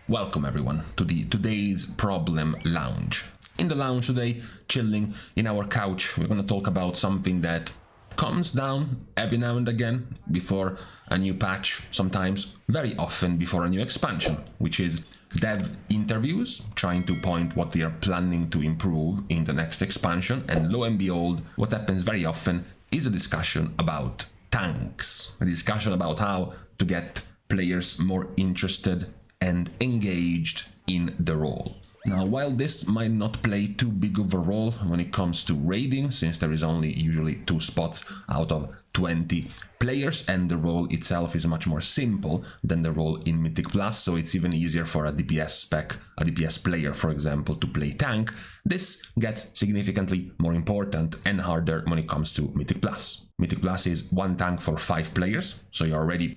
Welcome everyone to today's Problem Lounge. In the lounge today, chilling in our couch, we're going to talk about something that comes down every now and again before a new patch, sometimes very often before a new expansion, which is dev interviews, trying to point what they are planning to improve in the next expansion. And lo and behold, what happens very often is a discussion about tanks, a discussion about how to get players more interested and engaged in the role. Now, while this might not play too big of a role when it comes to raiding, since there is only usually 2 spots out of 20 players, and the role itself is much more simple than the role in Mythic Plus, so it's even easier for a DPS player, for example, to play tank, this gets significantly more important and harder when it comes to Mythic Plus. Mythic Plus is 1 tank for 5 players, so you're already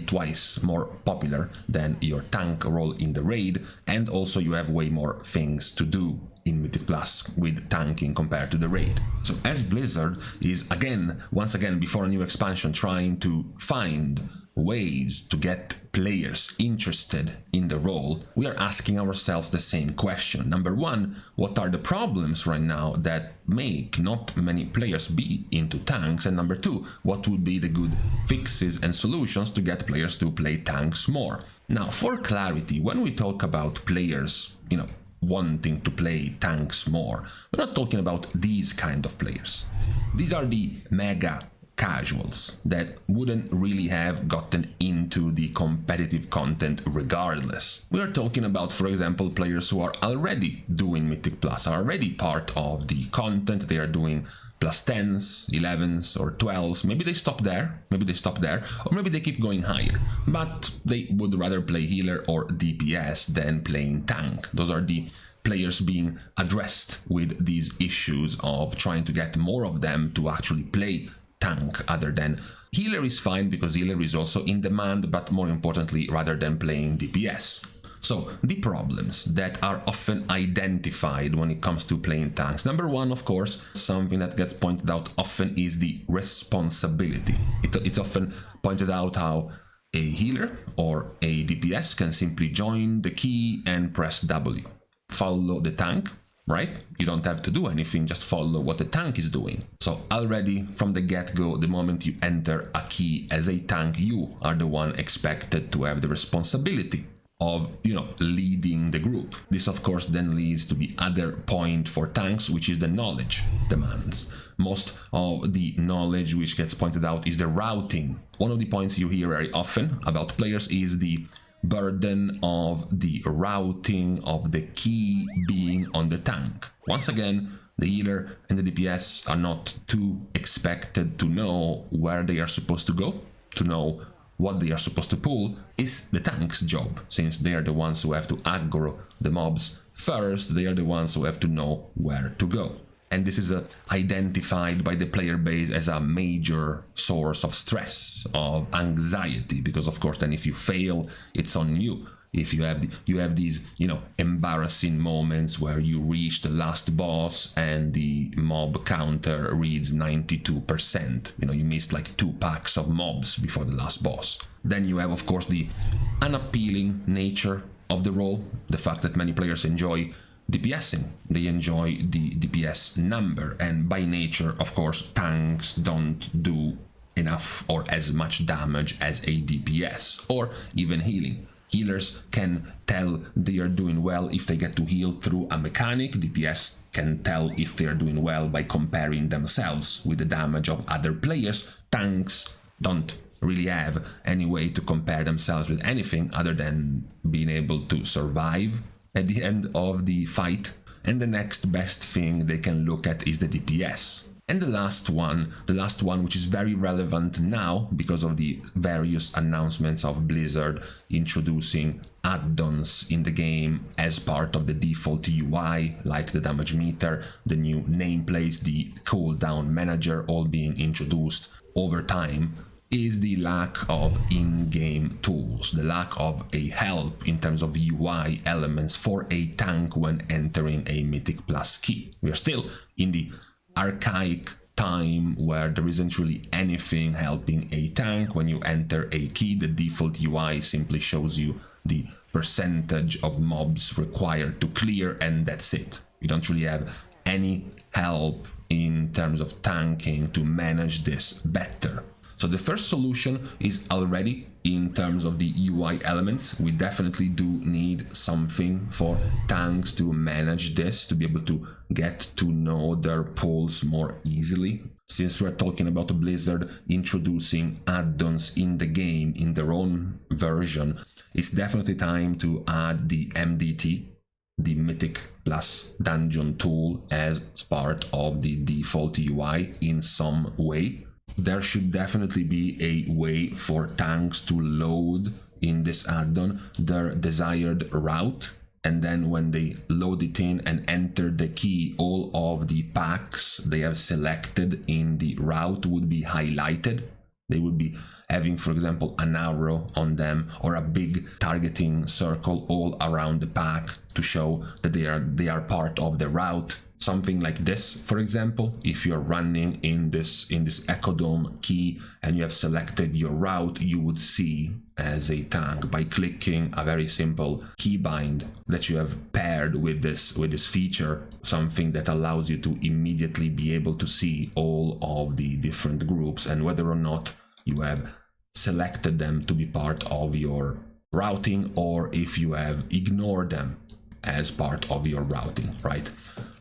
twice more popular than your tank role in the raid, and also you have way more things to do in Mythic Plus with tanking compared to the raid. So as Blizzard is once again before a new expansion trying to find ways to get players interested in the role, we are asking ourselves the same question. Number one, what are the problems right now that make not many players be into tanks? And number two, what would be the good fixes and solutions to get players to play tanks more? Now, for clarity, when we talk about players, wanting to play tanks more, we're not talking about these kind of players. These are the mega casuals that wouldn't really have gotten into the competitive content regardless. We are talking about, for example, players who are already doing Mythic Plus, are already part of the content, they are doing plus 10s, 11s or 12s, maybe they stop there, or maybe they keep going higher, but they would rather play healer or DPS than playing tank. Those are the players being addressed with these issues of trying to get more of them to actually play tank other than healer is fine because healer is also in demand, but more importantly, rather than playing DPS. So the problems that are often identified when it comes to playing tanks. Number one, of course, something that gets pointed out often is the responsibility. It's often pointed out how a healer or a DPS can simply join the key and press W. Follow the tank, right? You don't have to do anything, just follow what the tank is doing. So already from the get-go, the moment you enter a key as a tank, you are the one expected to have the responsibility of, leading the group. This, of course, then leads to the other point for tanks, which is the knowledge demands. Most of the knowledge which gets pointed out is the routing. One of the points you hear very often about players is the burden of the routing of the key being on the tank. Once again, the healer and the DPS are not too expected to know where they are supposed to go, to know what they are supposed to pull. Is the tank's job, since they are the ones who have to aggro the mobs first, they are the ones who have to know where to go. And this is identified by the player base as a major source of stress, of anxiety, because of course then if you fail, it's on you. If you have these, embarrassing moments where you reach the last boss and the mob counter reads 92%. You missed like 2 packs of mobs before the last boss. Then you have, of course, the unappealing nature of the role, the fact that many players enjoy DPSing. They enjoy the DPS number, and by nature, of course, tanks don't do enough or as much damage as a DPS, or even healing. Healers can tell they are doing well if they get to heal through a mechanic. DPS can tell if they are doing well by comparing themselves with the damage of other players. Tanks don't really have any way to compare themselves with anything other than being able to survive at the end of the fight. And the next best thing they can look at is the DPS. And the last one which is very relevant now because of the various announcements of Blizzard introducing add-ons in the game as part of the default UI, like the damage meter, the new nameplates, the cooldown manager, all being introduced over time, is the lack of in-game tools, the lack of a help in terms of UI elements for a tank when entering a Mythic Plus key. We are still in the archaic time where there isn't really anything helping a tank. When you enter a key, the default UI simply shows you the percentage of mobs required to clear, and that's it. You don't really have any help in terms of tanking to manage this better. So the first solution is already in terms of the UI elements. We definitely do need something for tanks to manage this, to be able to get to know their pulls more easily. Since we're talking about Blizzard introducing add-ons in the game, in their own version, it's definitely time to add the MDT, the Mythic plus Dungeon tool, as part of the default UI in some way. There should definitely be a way for tanks to load in this add-on their desired route, and then when they load it in and enter the key, all of the packs they have selected in the route would be highlighted. They would be having, for example, an arrow on them or a big targeting circle all around the pack to show that they are part of the route. Something like this, for example, if you're running in this Ecodome key and you have selected your route, you would see as a tank, by clicking a very simple keybind that you have paired with this feature, something that allows you to immediately be able to see all of the different groups and whether or not you have selected them to be part of your routing, or if you have ignored them as part of your routing, right?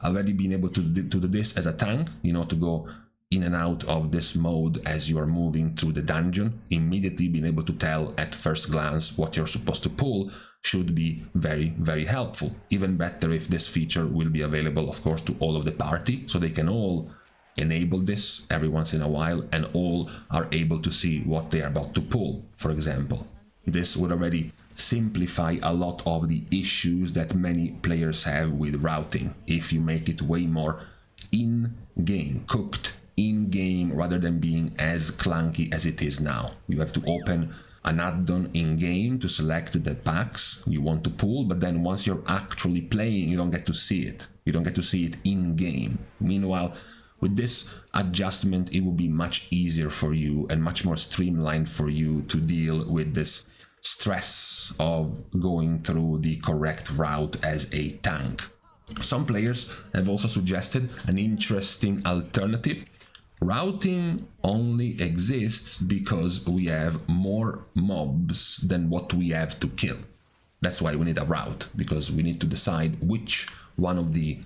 Already being able to do this as a tank, to go in and out of this mode as you are moving through the dungeon, immediately being able to tell at first glance what you're supposed to pull should be very, very helpful. Even better if this feature will be available, of course, to all of the party, so they can all enable this every once in a while and all are able to see what they are about to pull, for example. This would already simplify a lot of the issues that many players have with routing if you make it way more in-game, cooked in-game, rather than being as clunky as it is now. You have to open an add-on in-game to select the packs you want to pull, but then once you're actually playing, you don't get to see it. You don't get to see it in-game. Meanwhile, with this adjustment, it will be much easier for you and much more streamlined for you to deal with this stress of going through the correct route as a tank. Some players have also suggested an interesting alternative. Routing only exists because we have more mobs than what we have to kill. That's why we need a route, because we need to decide which one of the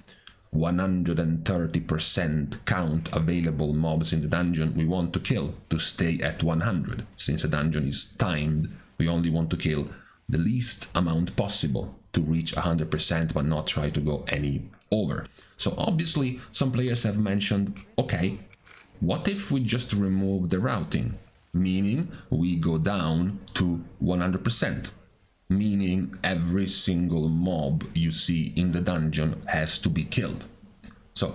130% count available mobs in the dungeon we want to kill to stay at 100. Since the dungeon is timed, we only want to kill the least amount possible to reach 100% but not try to go any over. So obviously some players have mentioned, okay, what if we just remove the routing? Meaning we go down to 100%. Meaning every single mob you see in the dungeon has to be killed. So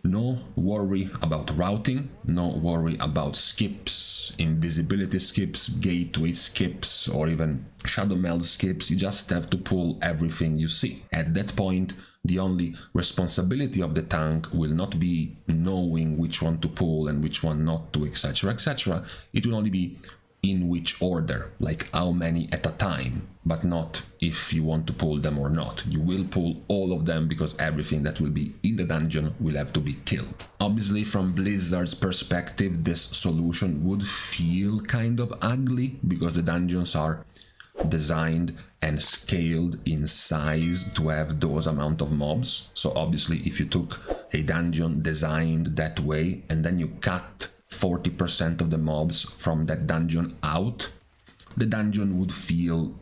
no worry about routing, no worry about skips, invisibility skips, gateway skips, or even shadow meld skips. You just have to pull everything you see. At that point, the only responsibility of the tank will not be knowing which one to pull and which one not to, etc., etc. It will only be in which order, like how many at a time, but not if you want to pull them or not. You will pull all of them because everything that will be in the dungeon will have to be killed. Obviously, from Blizzard's perspective, this solution would feel kind of ugly because the dungeons are designed and scaled in size to have those amount of mobs. So obviously, if you took a dungeon designed that way and then you cut 40% of the mobs from that dungeon out, the dungeon would feel,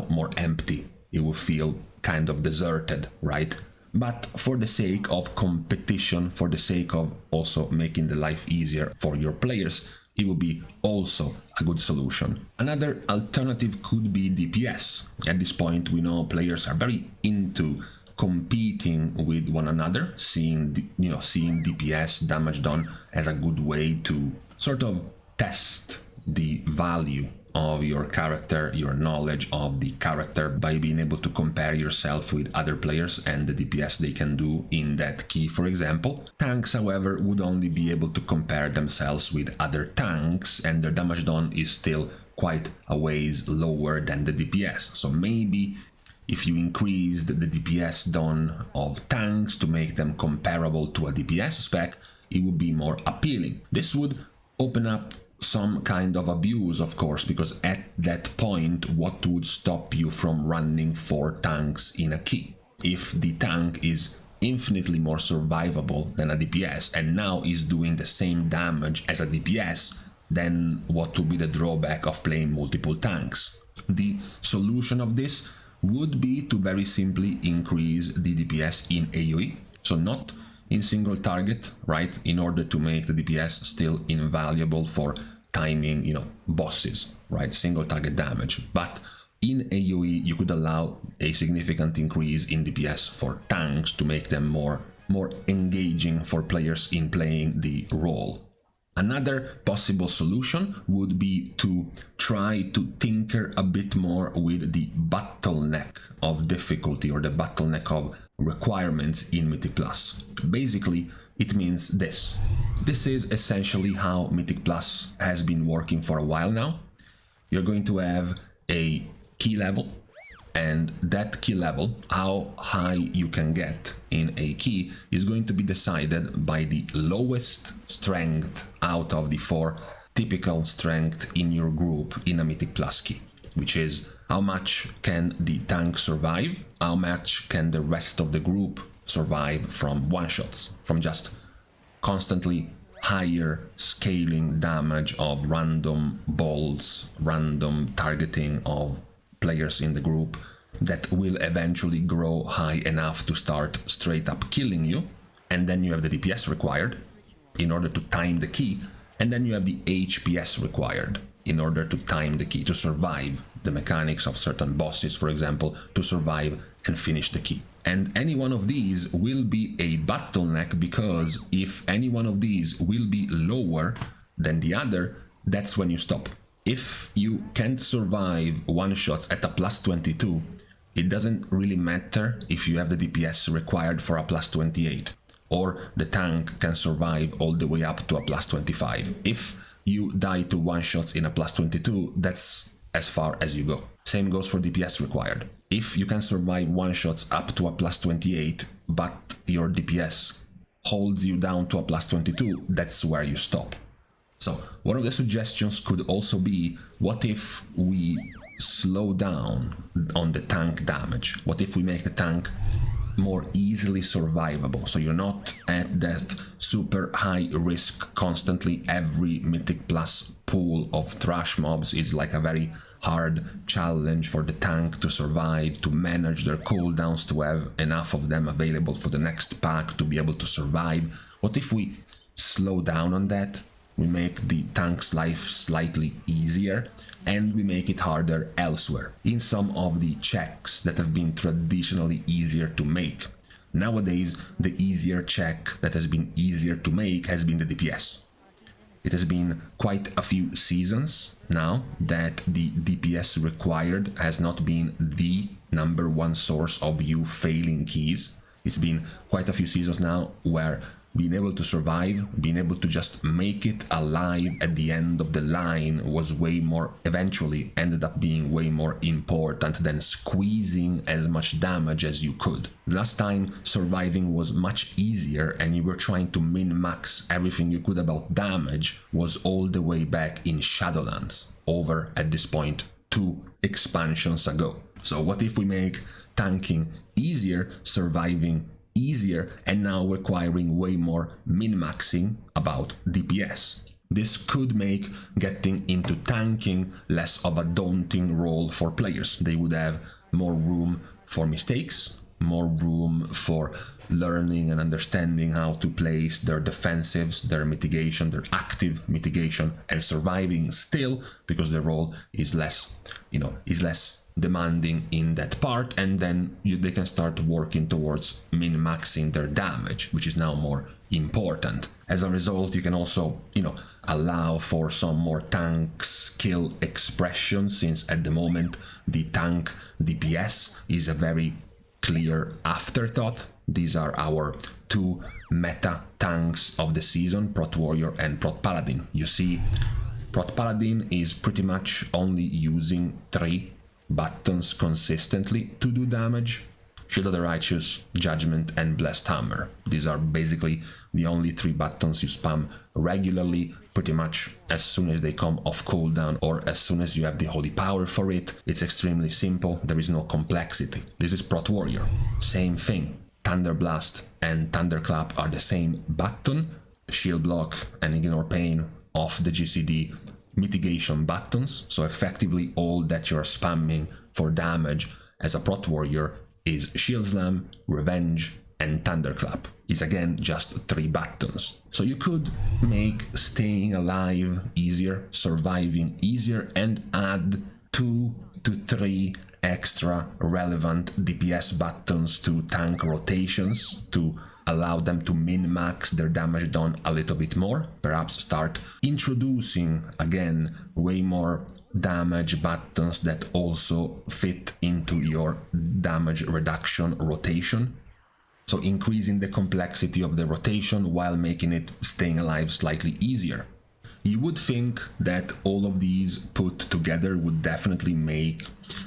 more empty. It would feel kind of deserted, right? But for the sake of competition, for the sake of also making the life easier for your players, it will be also a good solution. Another alternative could be DPS. At this point, we know players are very into competing with one another, seeing DPS, damage done, as a good way to sort of test the value of your character, your knowledge of the character, by being able to compare yourself with other players and the DPS they can do in that key, for example. Tanks, however, would only be able to compare themselves with other tanks, and their damage done is still quite a ways lower than the DPS. So maybe if you increased the DPS done of tanks to make them comparable to a DPS spec, it would be more appealing. This would open up some kind of abuse, of course, because at that point, what would stop you from running 4 tanks in a key? If the tank is infinitely more survivable than a DPS and now is doing the same damage as a DPS, then what would be the drawback of playing multiple tanks? The solution of this would be to very simply increase the DPS in AoE, so not in single target, right, in order to make the DPS still invaluable for timing, bosses, right, single target damage. But in AoE, you could allow a significant increase in DPS for tanks to make them more engaging for players in playing the role. Another possible solution would be to try to tinker a bit more with the bottleneck of difficulty or the bottleneck of requirements in Mythic Plus. Basically, it means this. This is essentially how Mythic Plus has been working for a while now. You're going to have a key level, and that key level, how high you can get in a key, is going to be decided by the lowest strength out of the 4 typical strength in your group in a Mythic Plus key, which is how much can the tank survive, how much can the rest of the group survive from one-shots, from just constantly higher scaling damage of random balls, random targeting of players in the group that will eventually grow high enough to start straight up killing you. And then you have the DPS required in order to time the key, and then you have the HPS required in order to time the key, to survive the mechanics of certain bosses, for example, to survive and finish the key. And any one of these will be a bottleneck, because if any one of these will be lower than the other, that's when you stop. If you can't survive one-shots at a plus 22, it doesn't really matter if you have the DPS required for a plus 28, or the tank can survive all the way up to a plus 25. If you die to one-shots in a plus 22, that's as far as you go. Same goes for DPS required. If you can survive one-shots up to a plus 28, but your DPS holds you down to a plus 22, that's where you stop. So one of the suggestions could also be, what if we slow down on the tank damage? What if we make the tank more easily survivable, so you're not at that super high risk constantly? Every Mythic Plus pool of trash mobs is like a very hard challenge for the tank to survive, to manage their cooldowns, to have enough of them available for the next pack to be able to survive. What if we slow down on that? We make the tank's life slightly easier, and we make it harder elsewhere, in some of the checks that have been traditionally easier to make. Nowadays, the easier check that has been easier to make has been the DPS. It has been quite a few seasons now that the DPS required has not been the #1 source of you failing keys. It's been quite a few seasons now where being able to survive, being able to just make it alive at the end of the line was way more, eventually ended up being way more important than squeezing as much damage as you could. Last time surviving was much easier and you were trying to min-max everything you could about damage was all the way back in Shadowlands, over at this point 2 expansions ago. So what if we make tanking easier, surviving easier, and now requiring way more min-maxing about DPS? This could make getting into tanking less of a daunting role for players. They would have more room for mistakes, more room for learning and understanding how to place their defensives, their mitigation, their active mitigation, and surviving still, because the role is less, demanding in that part, and then they can start working towards min-maxing their damage, which is now more important. As a result, you can also, allow for some more tank skill expression, since at the moment the tank DPS is a very clear afterthought. These are our two meta tanks of the season, Prot Warrior and Prot Paladin. You see, Prot Paladin is pretty much only using 3 buttons consistently to do damage: Shield of the Righteous, Judgment, and Blessed Hammer. These are basically the only 3 buttons you spam regularly, pretty much as soon as they come off cooldown or as soon as you have the Holy Power for it. It's extremely simple, there is no complexity. This is Prot Warrior. Same thing. Thunder Blast and Thunderclap are the same button. Shield Block and Ignore Pain of the GCD mitigation buttons. So effectively all that you're spamming for damage as a Prot Warrior is Shield Slam, Revenge, and Thunderclap. It's again just 3 buttons. So you could make staying alive easier, surviving easier, and add 2 to 3 extra relevant DPS buttons to tank rotations to allow them to min-max their damage done a little bit more. Perhaps start introducing again way more damage buttons that also fit into your damage reduction rotation. So increasing the complexity of the rotation while making it staying alive slightly easier. You would think that all of these put together would definitely make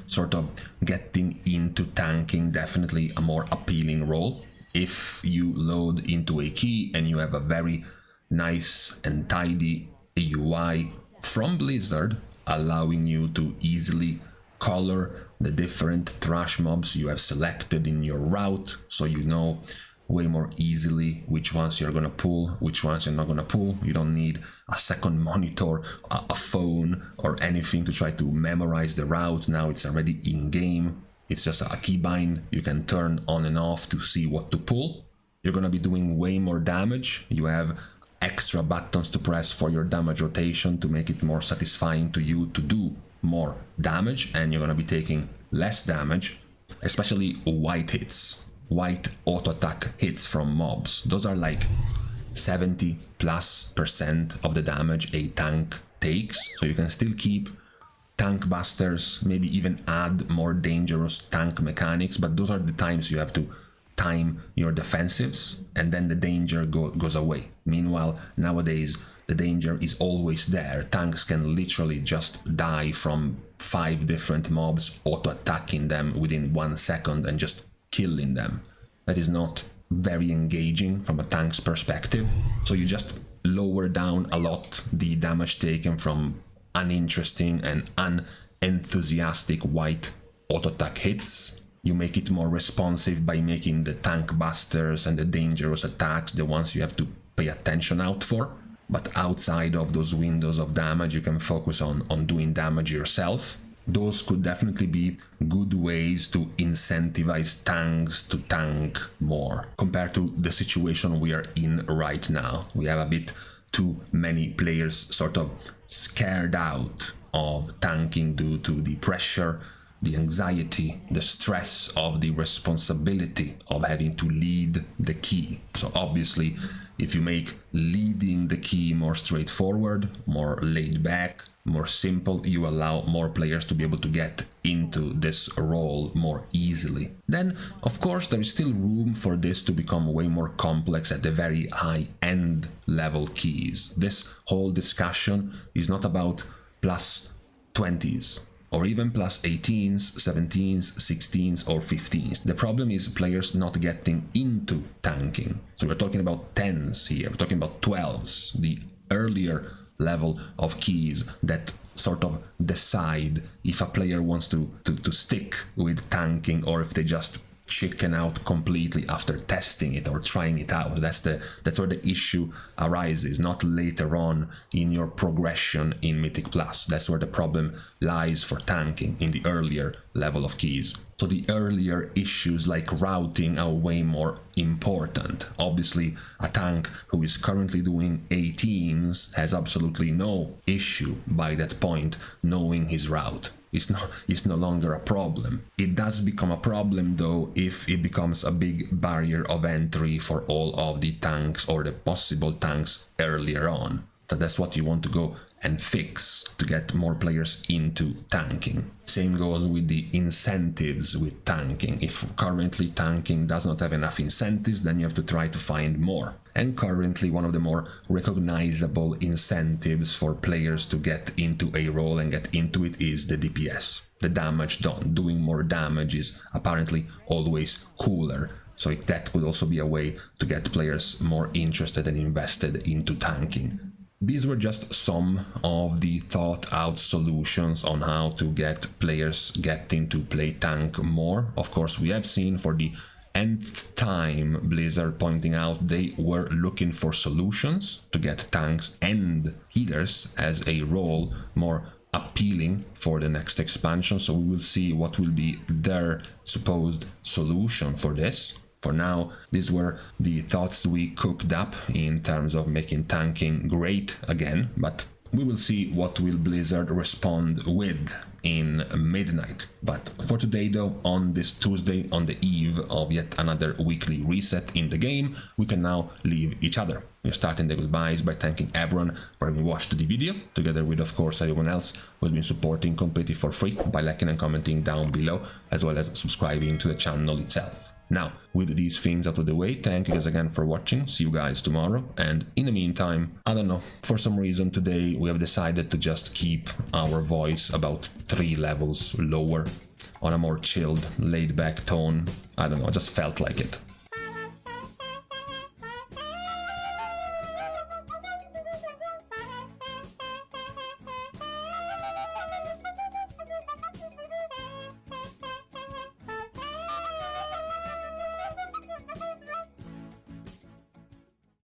sort of getting into tanking definitely a more appealing role. If you load into a key and you have a very nice and tidy UI from Blizzard, allowing you to easily color the different thrash mobs you have selected in your route, so you know way more easily which ones you're gonna pull, which ones you're not gonna pull. You don't need a second monitor, a phone, or anything to try to memorize the route. Now it's already in game. It's just a keybind you can turn on and off to see what to pull. You're gonna be doing way more damage. You have extra buttons to press for your damage rotation to make it more satisfying to you to do more damage, and you're gonna be taking less damage, especially white hits. White auto attack hits from mobs. Those are like 70+% of the damage a tank takes. So you can still keep tank busters, maybe even add more dangerous tank mechanics, but those are the times you have to time your defensives, and then the danger goes away. Meanwhile, nowadays the danger is always there. Tanks can literally just die from 5 different mobs auto attacking them within 1 second and just killing them. That is not very engaging from a tank's perspective. So you just lower down a lot the damage taken from uninteresting and unenthusiastic white auto attack hits. You make it more responsive by making the tank busters and the dangerous attacks the ones you have to pay attention out for. But outside of those windows of damage, you can focus on doing damage yourself. Those could definitely be good ways to incentivize tanks to tank more compared to the situation we are in right now. We have a bit too many players sort of scared out of tanking due to the pressure, the anxiety, the stress of the responsibility of having to lead the key. So obviously, if you make leading the key more straightforward, more laid back, more simple, you allow more players to be able to get into this role more easily. Then, of course, there is still room for this to become way more complex at the very high-end level keys. This whole discussion is not about plus 20s, or even plus 18s, 17s, 16s, or 15s. The problem is players not getting into tanking. So we're talking about 10s here, we're talking about 12s, the earlier level of keys that sort of decide if a player wants to stick with tanking or if they just chicken out completely after testing it or trying it out. That's where the issue arises, not later on in your progression in Mythic Plus. That's where the problem lies for tanking, in the earlier level of keys. So the earlier issues like routing are way more important. Obviously, a tank who is currently doing 18s has absolutely no issue by that point knowing his route. it's no longer a problem. It does become a problem though if it becomes a big barrier of entry for all of the tanks or the possible tanks earlier on. So that's what you want to go and fix to get more players into tanking. Same goes with the incentives with tanking. If currently tanking does not have enough incentives, then you have to try to find more. And currently one of the more recognizable incentives for players to get into a role and get into it is the DPS. The damage done. Doing more damage is apparently always cooler. So that could also be a way to get players more interested and invested into tanking. These were just some of the thought out solutions on how to get players getting to play tank more. Of course, we have seen for the nth time Blizzard pointing out they were looking for solutions to get tanks and healers as a role more appealing for the next expansion. So we will see what will be their supposed solution for this. For now, these were the thoughts we cooked up in terms of making tanking great again, but we will see what will Blizzard respond with in midnight. But for today though, on this Tuesday, on the eve of yet another weekly reset in the game, we can now leave each other. We're starting the goodbyes by thanking everyone for having watched the video, together with of course everyone else who has been supporting completely for free by liking and commenting down below, as well as subscribing to the channel itself. Now, with these things out of the way, thank you guys again for watching, see you guys tomorrow, and in the meantime, I don't know, for some reason today we have decided to just keep our voice about 3 levels lower, on a more chilled, laid-back tone. I don't know, I just felt like it.